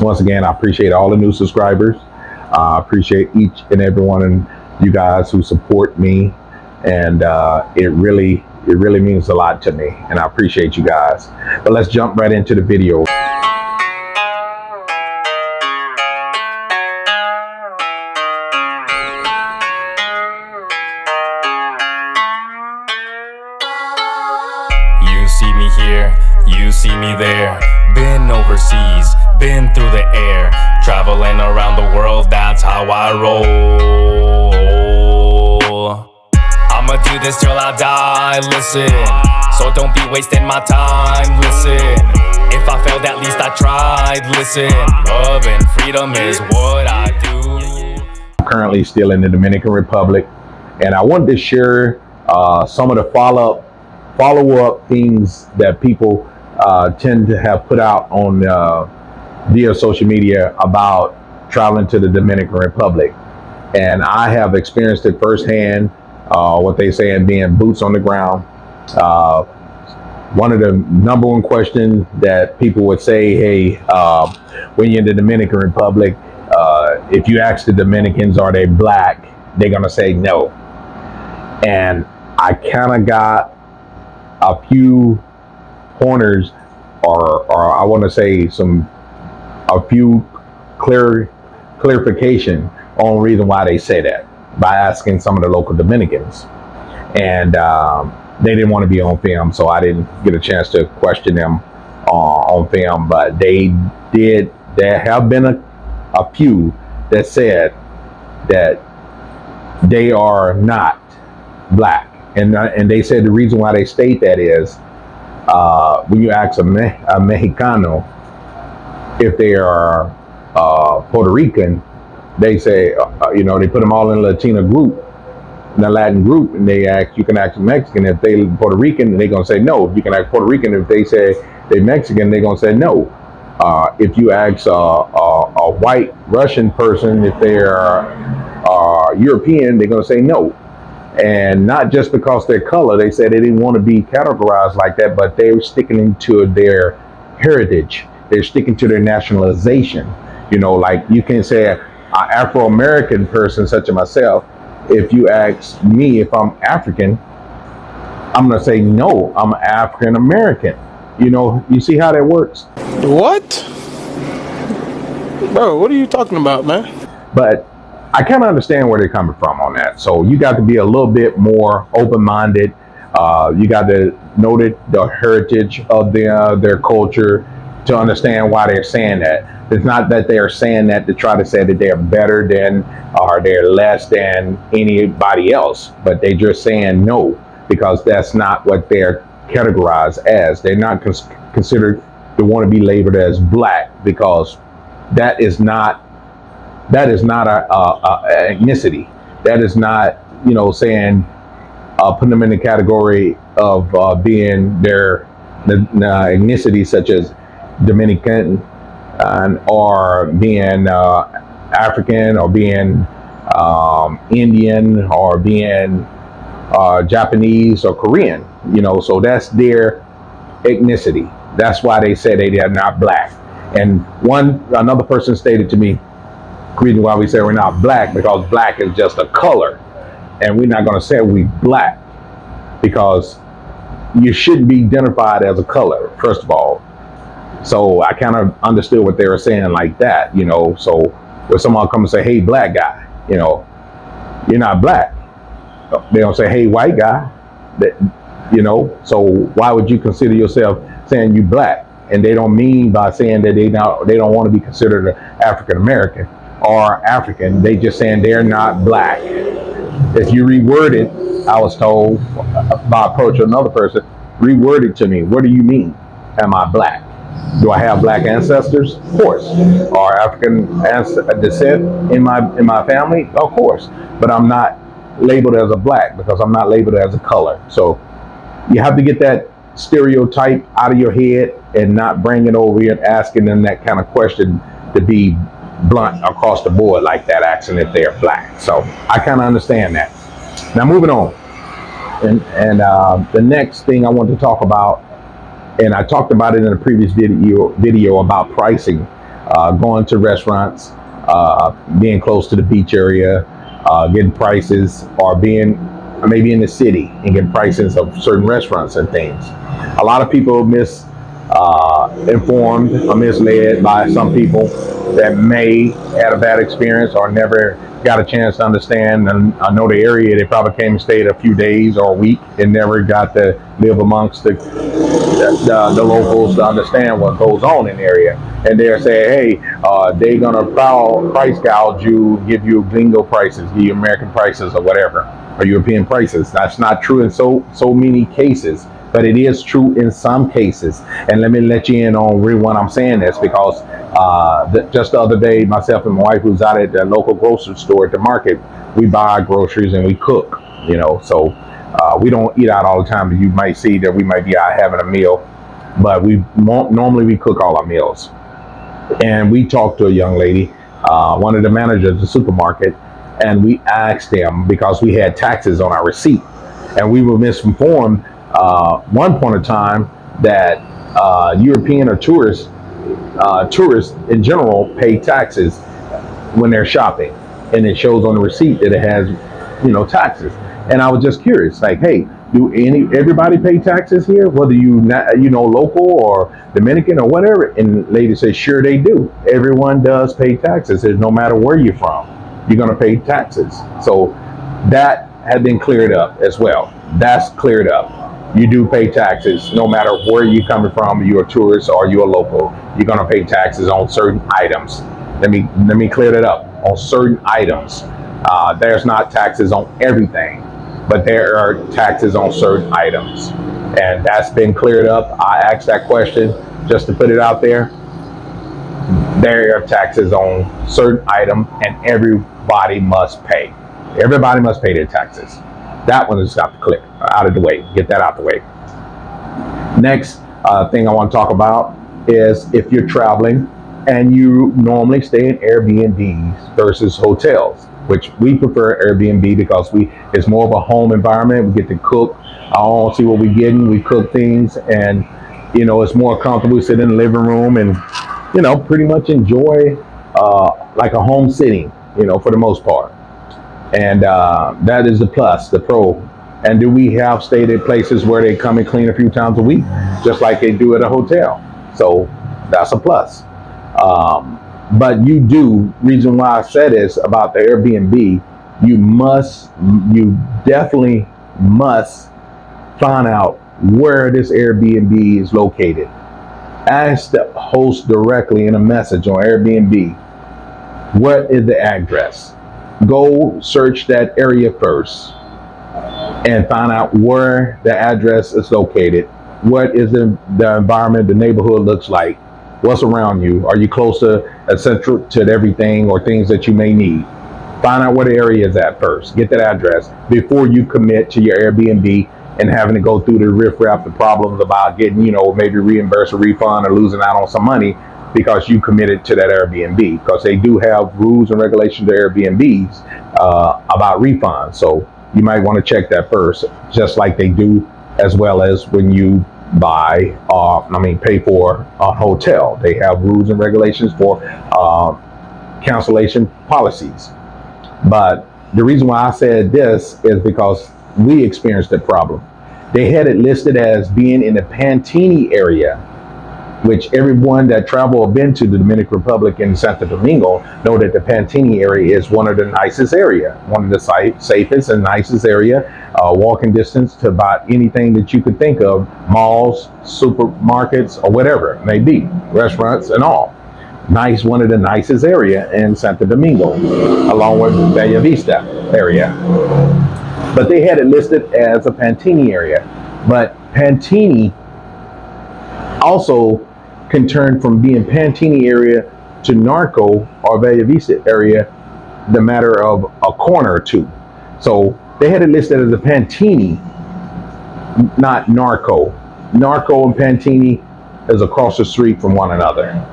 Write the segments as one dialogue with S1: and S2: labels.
S1: Once again, I appreciate all the new subscribers. I appreciate each and every one of you guys who support me, and it really means a lot to me, and I appreciate you guys. But let's jump right into the video.
S2: You see me here, you see me there. Been overseas, been through the air. Traveling around the world, that's how I roll. I'ma do this till I die, listen. So don't be wasting my time, listen. If I failed, at least I tried, listen. Love and freedom is what I do.
S1: I'm currently still in the Dominican Republic, and I wanted to share some of the follow-up things that people tend to have put out on via social media about traveling to the Dominican Republic. And I have experienced it firsthand, what they say in being boots on the ground. One of the number one questions that people would say, hey, when you're in the Dominican Republic, if you ask the Dominicans, are they black, they're gonna say no. And I kind of got a few pointers, or I want to say a few clarification on the reason why they say that by asking some of the local Dominicans, and they didn't want to be on film, so I didn't get a chance to question them on film. But they did. There have been a few that said that they are not black. And they said the reason why they state that is when you ask a Mexicano if they are Puerto Rican, they say, they put them all in a Latina group, in a Latin group, and you can ask a Mexican if they Puerto Rican, and they're going to say no. You can ask Puerto Rican if they say they're Mexican, they're going to say no. If you ask a white Russian person if they're European, they're going to say no. And not just because their color, they said they didn't want to be categorized like that, but they were sticking into their heritage. They're sticking to their nationalization. Like you can say an Afro-American person such as myself, if you ask me if I'm African, I'm going to say no, I'm African-American. You see how that works?
S3: What? Bro, what are you talking about, man?
S1: But I kind of understand where they're coming from on that. So you got to be a little bit more open-minded. You got to know the heritage of their culture to understand why they're saying that. It's not that they are saying that to try to say that they're better than or they're less than anybody else, but they're just saying no because that's not what they're categorized as. They're not considered to want to be labeled as black because that is not a ethnicity. That is not, saying putting them in the category of being their ethnicity, such as Dominican, or being African, or being Indian, or being Japanese or Korean. So that's their ethnicity. That's why they say they are not black. And another person stated to me, the reason why we say we're not black, because black is just a color, and we're not going to say we black because you shouldn't be identified as a color, first of all. So I kind of understood what they were saying like that, so when someone comes and say, hey, black guy, you're not black. They don't say, hey, white guy, so why would you consider yourself saying you black? And they don't mean by saying that they don't want to be considered African American or African. They just saying they're not black. If you reword it, I was told by approaching another person, reword it to me. What do you mean? Am I black? Do I have black ancestors? Of course. Or African descent in my family? Of course. But I'm not labeled as a black because I'm not labeled as a color. So you have to get that stereotype out of your head and not bring it over here and asking them that kind of question to be blunt across the board like that, asking if they're black. So I kind of understand that. Now moving on, and the next thing I want to talk about, and I talked about it in a previous video about pricing going to restaurants, being close to the beach area, getting prices, or being maybe in the city and getting prices of certain restaurants and things. A lot of people informed or misled by some people that may had a bad experience or never got a chance to understand and know the area. They probably came and stayed a few days or a week and never got to live amongst the locals to understand what goes on in the area. And they're saying, hey, they're gonna price gouge you, give you gringo prices, give you American prices or whatever, or European prices. That's not true in so many cases, but it is true in some cases. And let me let you in on when I'm saying this, because just the other day, myself and my wife was out at the local grocery store at the market. We buy groceries and we cook, so we don't eat out all the time. But you might see that we might be out having a meal, but normally we cook all our meals. And we talked to a young lady, one of the managers of the supermarket, and we asked them because we had taxes on our receipt, and we were misinformed one point of time that European or tourists in general pay taxes when they're shopping, and it shows on the receipt that it has, taxes. And I was just curious, like, hey, do everybody pay taxes here, whether local or Dominican or whatever? And the lady said, sure they do. Everyone does pay taxes. It's no matter where you're from, you're going to pay taxes. So that had been cleared up as well. That's cleared up. You do pay taxes no matter where you're coming from. You're a tourist or you're a local. You're going to pay taxes on certain items. Let me clear that up. On certain items, there's not taxes on everything, but there are taxes on certain items, and that's been cleared up. I asked that question just to put it out there. There are taxes on certain items, and everybody must pay. Everybody must pay their taxes. That one has got to click out of the way. Get that out the way. Next thing I want to talk about is if you're traveling and you normally stay in Airbnbs versus hotels, which we prefer Airbnb because it's more of a home environment. We get to cook. I don't see what we're getting. We cook things, and it's more comfortable. We sit in the living room and pretty much enjoy like a home sitting, for the most part. And that is the plus, the pro. And do we have stayed at places where they come and clean a few times a week, just like they do at a hotel? So that's a plus. But reason why I said this about the Airbnb, you definitely must find out where this Airbnb is located. Ask the host directly in a message on Airbnb, what is the address? Go search that area first and find out where the address is located. What is the environment, the neighborhood looks like? What's around you? Are you close to a central to everything or things that you may need? Find out where the area is at first. Get that address before you commit to your Airbnb and having to go through the riffraff, the problems about getting, maybe reimbursed or refund or losing out on some money because you committed to that Airbnb. Because they do have rules and regulations to Airbnbs about refunds. So you might want to check that first, just like they do as well as when you pay for a hotel. They have rules and regulations for cancellation policies. But the reason why I said this is because we experienced that problem. They had it listed as being in the Pantini area, which everyone that travel or been to the Dominican Republic and Santo Domingo know that the Pantini area is one of the nicest area, one of the safest and nicest area, walking distance to about anything that you could think of, malls, supermarkets, or whatever it may be, restaurants and all. One of the nicest area in Santo Domingo, along with Bella Vista area. But they had it listed as a Pantini area. But Pantini also can turn from being Pantini area to Narco or Bella Vista area the matter of a corner or two. So they had it listed as a Pantini, not Narco. Narco and Pantini is across the street from one another.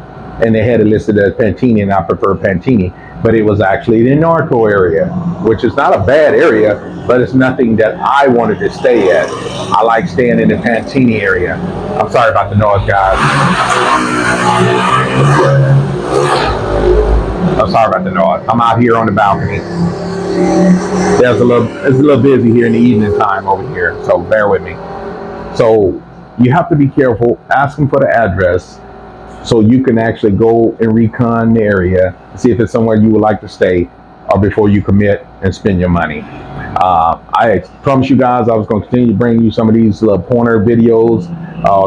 S1: And they had it listed as Pantini, and I prefer Pantini. But it was actually the Narco area, which is not a bad area, but it's nothing that I wanted to stay at. I like staying in the Pantini area. I'm sorry about the noise, guys. Oh, sorry about the noise. I'm out here on the balcony. It's a little busy here in the evening time over here, so bear with me. So you have to be careful. Ask them for the address so you can actually go and recon the area, see if it's somewhere you would like to stay, or before you commit and spend your money. I promise you guys I was going to continue to bring you some of these little pointer videos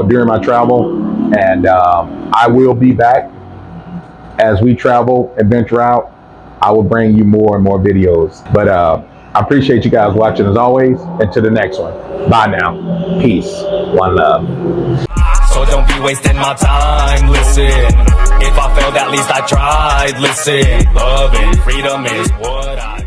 S1: during my travel, and I will be back as we travel and venture out. I will bring you more and more videos. But I appreciate you guys watching as always. And to the next one. Bye now. Peace. One love.
S2: So don't be wasting my time, listen. If I failed, at least I tried, listen. Love and freedom is what I